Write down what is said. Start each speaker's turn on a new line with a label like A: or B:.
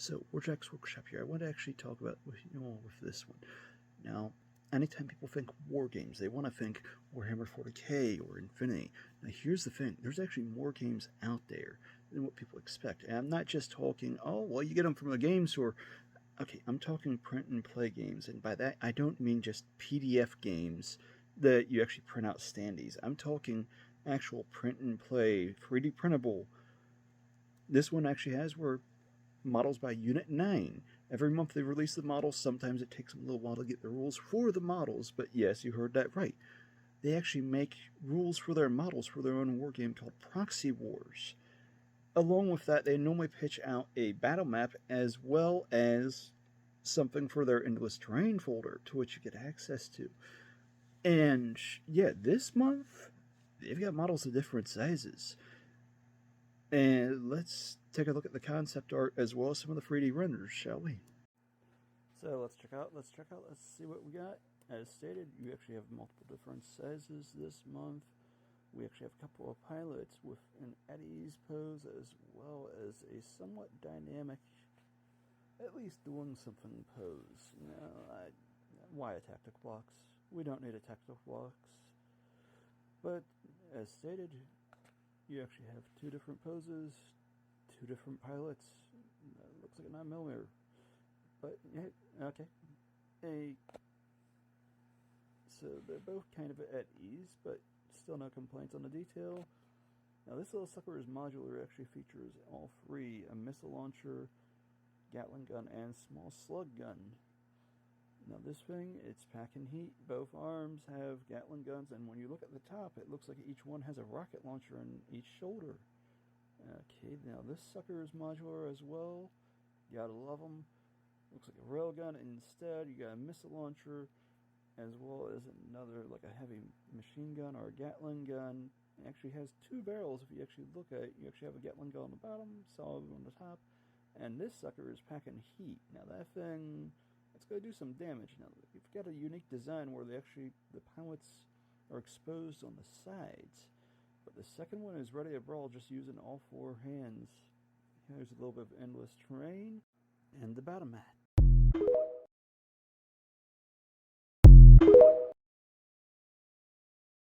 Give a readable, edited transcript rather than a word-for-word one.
A: So, Warjack's Workshop here. I want to actually talk about with this one. Now, anytime people think war games, they want to think Warhammer 40k or Infinity. Now, here's the thing: there's actually more games out there than what people expect. And I'm not just talking, oh, well, you get them from a game store. Okay, I'm talking print and play games, and by that I don't mean just PDF games that you actually print out standees. I'm talking actual print and play, 3D printable. This one actually has where models by Unit 9. Every month they release the models. Sometimes it takes them a little while to get the rules for the models, but yes, you heard that right. They actually make rules for their models for their own war game called Proxy Wars. Along with that, they normally pitch out a battle map as well as something for their Endless Terrain folder to which you get access to. And yeah, this month, they've got models of different sizes. And let's take a look at the concept art as well as some of the 3D renders, shall we? So let's check out, let's see what we got. As stated, you actually have multiple different sizes this month. We actually have a couple of pilots with an at ease pose as well as a somewhat dynamic, at least doing something pose. Why a tactical box? We don't need a tactical box. But as stated, you actually have two different poses, two different pilots. Looks like a 9mm. But, yeah, okay. So they're both kind of at ease, but still no complaints on the detail. Now this little sucker is modular. It actually features all three: a missile launcher, Gatling gun, and small slug gun. Now this thing, it's packing heat. Both arms have Gatling guns, and when you look at the top, it looks like each one has a rocket launcher on each shoulder. Okay, now this sucker is modular as well. Gotta love them. Looks like a railgun. Instead, you got a missile launcher, as well as another, like a heavy machine gun or a Gatling gun. It actually has two barrels. If you actually look at it, you actually have a Gatling gun on the bottom, solid on the top, and this sucker is packing heat. Now that thing, it's going to do some damage. Now you've got a unique design where the pilots are exposed on the sides, but the second one is ready to brawl just using all four hands. Here's a little bit of Endless Terrain and the battle mat.